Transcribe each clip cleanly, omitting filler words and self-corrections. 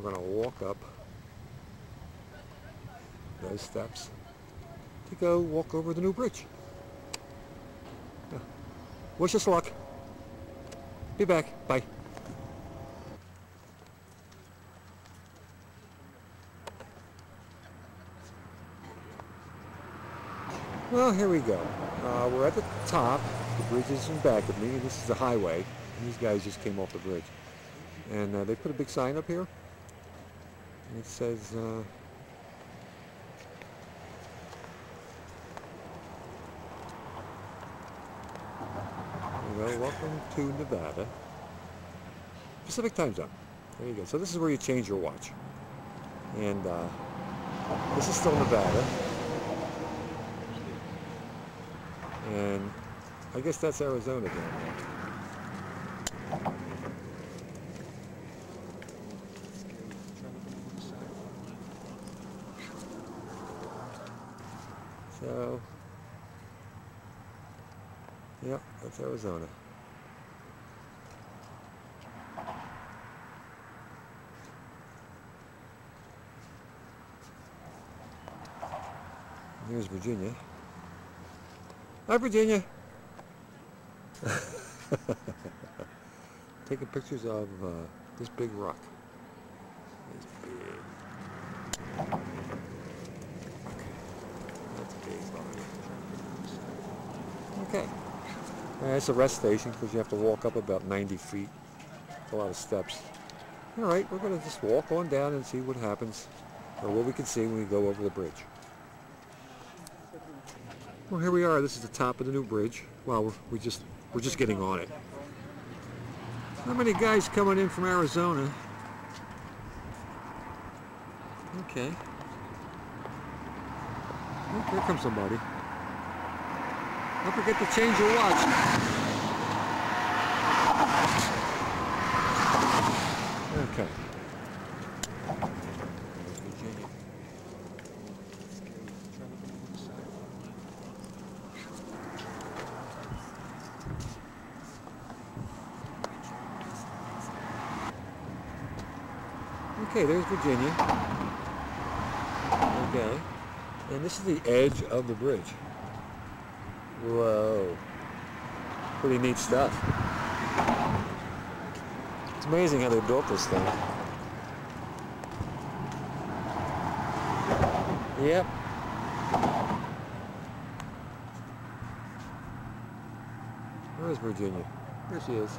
we're going to walk up those steps to go walk over the new bridge. Yeah. Wish us luck. Be back. Bye. Well, here we go. We're at the top. The bridge is in back of me, and this is the highway. And these guys just came off the bridge. And they put a big sign up here. And it says, welcome to Nevada. Pacific time zone. There you go. So this is where you change your watch. And this is still Nevada. And I guess that's Arizona down there. So, yep, that's Arizona. Here's Virginia. Hi, Virginia. Taking pictures of this big rock. It's big. That's big. Okay. It's a rest station because you have to walk up about 90 feet. It's a lot of steps. All right, we're going to just walk on down and see what happens, or what we can see when we go over the bridge. Well, here we are. This is the top of the new bridge. Well, we're just getting on it. Not many guys coming in from Arizona. Okay. Oh, here comes somebody. Don't forget to change your watch. Okay. Okay, there's Virginia. Okay. And this is the edge of the bridge. Whoa. Pretty neat stuff. It's amazing how they built this thing. Yep. Where's Virginia? There she is.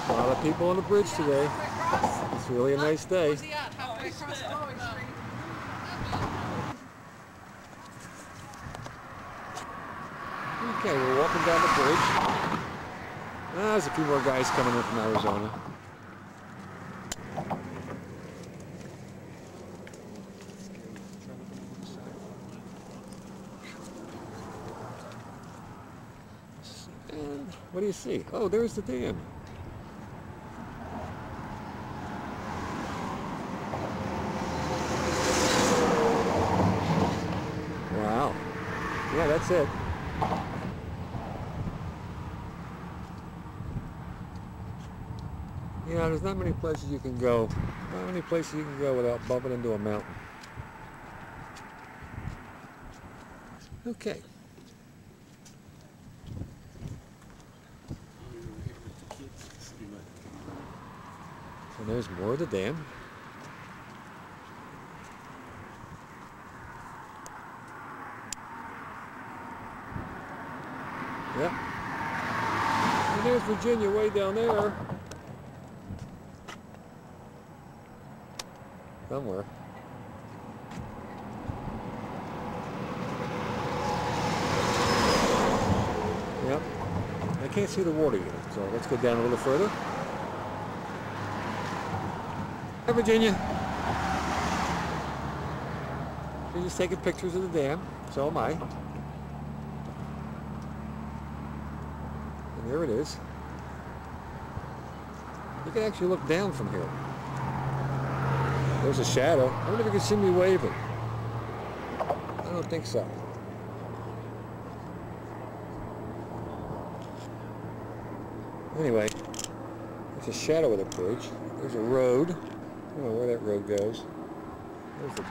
A lot of people on the bridge today. It's really a nice day. Okay, we're walking down the bridge. There's a few more guys coming in from Arizona. And what do you see? Oh, there's the dam. Wow. Yeah, that's it. You know, there's not many places you can go. Not many places you can go without bumping into a mountain. Okay. And there's more of the dam. Yep. And there's Virginia way down there. Somewhere. Yep. I can't see the water yet, so let's go down a little further. Hi, Virginia. She's just taking pictures of the dam. So am I. And there it is. You can actually look down from here. There's a shadow. I wonder if you can see me waving. I don't think so. Anyway, there's a shadow of the bridge. There's a road. I don't know where that road goes. There's the...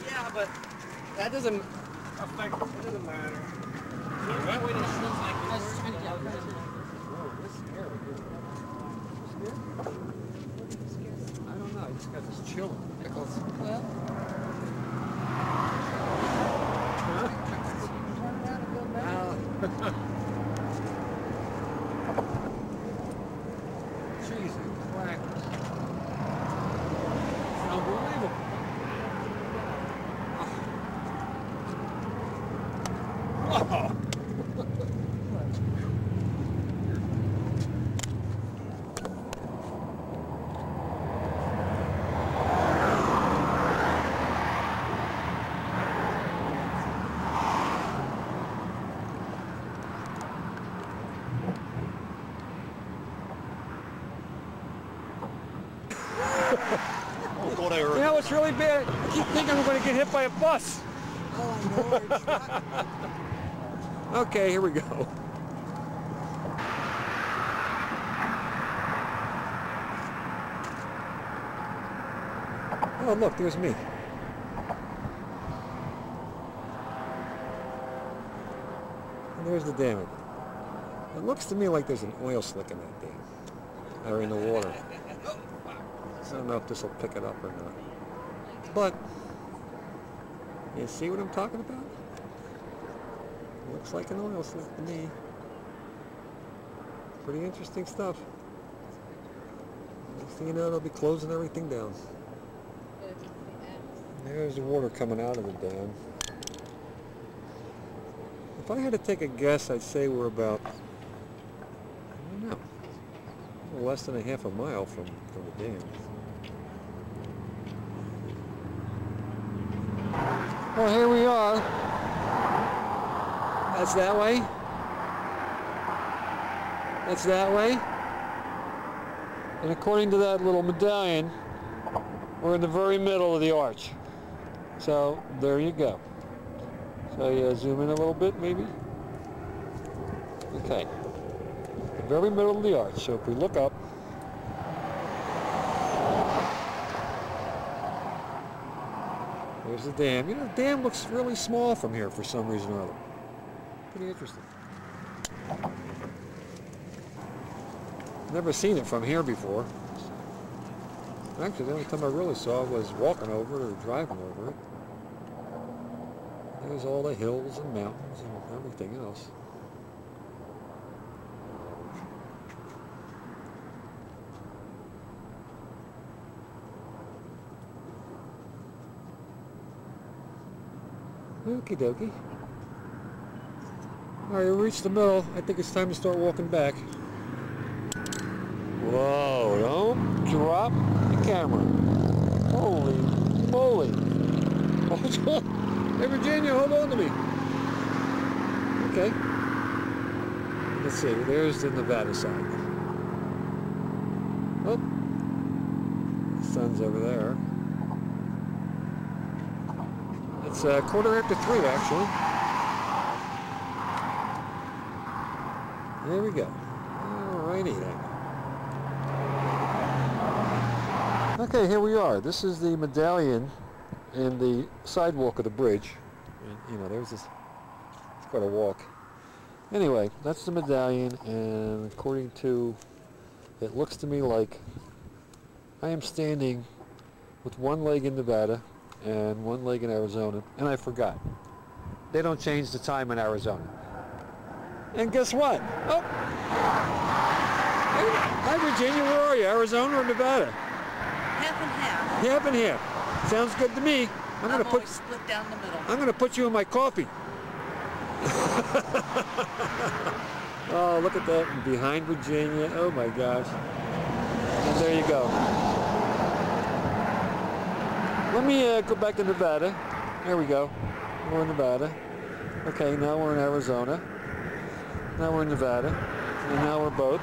Yeah, but that doesn't affect, it doesn't matter. That way it feels like this. Whoa, this scary. You scared? I don't know, I just got this chill. Pickles. Well. Cheese and crackers. It's unbelievable. Wow. Oh, God, I heard. You know what's really bad? I keep thinking we're going to get hit by a bus. Okay, here we go. Oh, look, there's me. And there's the dam again. It looks to me like there's an oil slick in that dam, or in the water. I don't know if this will pick it up or not. But, you see what I'm talking about? Looks like an oil slick to me. Pretty interesting stuff. Next thing you know, they'll be closing everything down. There's the water coming out of the dam. If I had to take a guess, I'd say we're about, I don't know, less than a half a mile from the dam. Well, here we are. That's that way. That's that way. And according to that little medallion, we're in the very middle of the arch. So there you go. So you zoom in a little bit, maybe. Okay. The very middle of the arch. So if we look up, there's the dam. You know, the dam looks really small from here for some reason or other. Pretty interesting. Never seen it from here before. Actually, the only time I really saw it was walking over it or driving over it. There's all the hills and mountains and everything else. Okie dokie. Alright, we reached the middle. I think it's time to start walking back. Whoa, don't drop the camera. Holy moly. Hey Virginia, hold on to me. Okay. Let's see, there's the Nevada side. Oh, the sun's over there. It's 3:15 actually. There we go. Alrighty then. Okay, here we are. This is the medallion and the sidewalk of the bridge. And, you know, there's this, it's quite a walk. Anyway, that's the medallion, and according to, it looks to me like I am standing with one leg in Nevada and one leg in Arizona, and I forgot. They don't change the time in Arizona. And guess what? Oh! Hi Virginia, where are you? Arizona or Nevada? Half and half. Half and half. Sounds good to me. I'm always split down the middle. I'm gonna put you in my coffee. Oh, look at that. Behind Virginia. Oh my gosh. And there you go. Let me go back to Nevada. There we go. We're in Nevada. Okay, now we're in Arizona. Now we're in Nevada. And now we're both.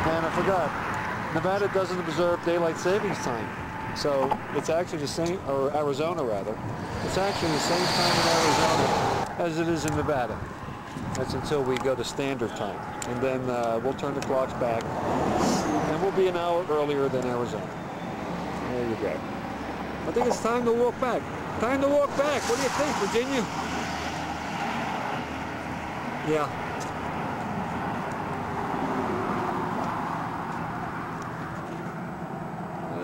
And I forgot. Nevada doesn't observe daylight savings time. So it's actually the same, or Arizona rather. It's actually the same time in Arizona as it is in Nevada. That's until we go to standard time. And then we'll turn the clocks back. And we'll be an hour earlier than Arizona. There you go. I think it's time to walk back. Time to walk back. What do you think, Virginia? Yeah.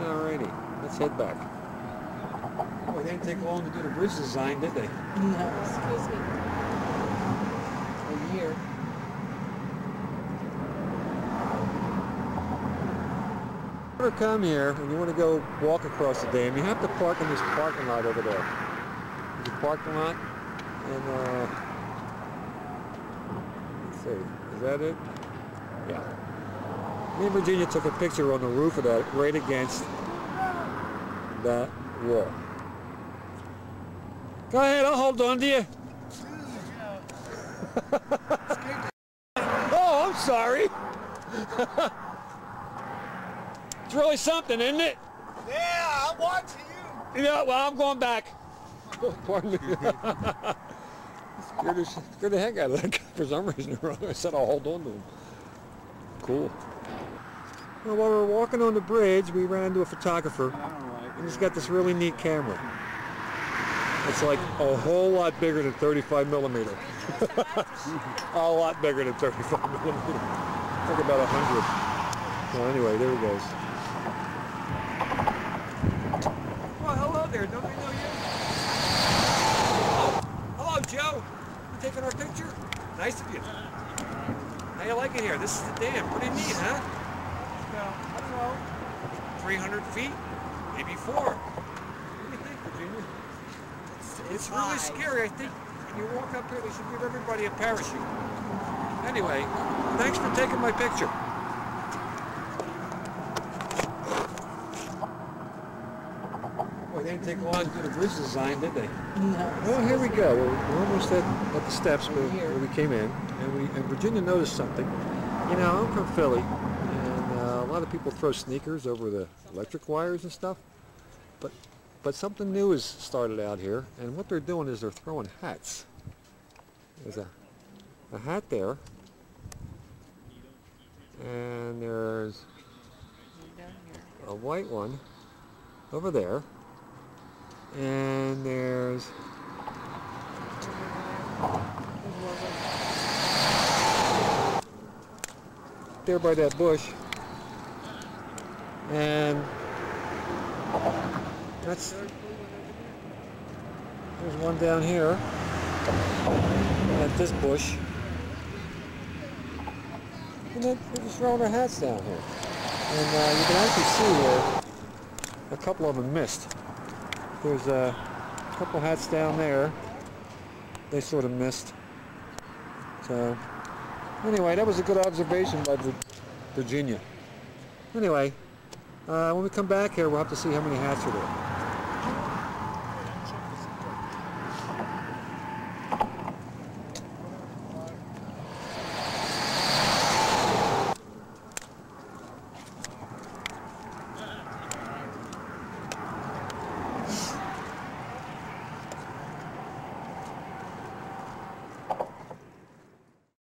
Alrighty. Let's head back. Oh, they didn't take long to do the bridge design, did they? No, excuse me. A year. If you ever come here and you want to go walk across the dam, you have to park in this parking lot over there. There's a parking lot, and let's see, is that it? Yeah. Me and Virginia took a picture on the roof of that, right against that wall. Go ahead, I'll hold on to you. Oh, I'm sorry. It's really something, isn't it? Yeah, I'm watching you. Yeah, well, I'm going back. Oh, pardon me. Scared the heck out of that guy for some reason. I said I'll hold on to him. Cool. Well, while we were walking on the bridge, we ran into a photographer. And he's got this really neat camera. It's like a whole lot bigger than 35 millimeter. A lot bigger than 35 millimeter. Like about 100. Well, anyway, there he goes. Well, hello there. Don't I know you? Oh, hello, Joe. You taking our picture? Nice of you. How you like it here? This is the dam. Pretty neat, huh? I don't know. 300 feet? Maybe 4. What do you think, Virginia? It's really scary. I think when you walk up here, they should give everybody a parachute. Anyway, thanks for taking my picture. Boy, they didn't take long to do the bridge design, did they? No. Well, here we go. We're almost at the steps where we came in, and Virginia noticed something. You know, I'm from Philly, and a lot of people throw sneakers over the electric wires and stuff, but something new has started out here, and what they're doing is they're throwing hats. There's a hat there, and there's a white one over there, and there's there by that bush, and there's one down here at this bush, and then they're just throwing their hats down here, and you can actually see where a couple of them missed. There's a couple hats down there. They sort of missed. So anyway, that was a good observation by Virginia. Anyway, when we come back here, we'll have to see how many hats are there.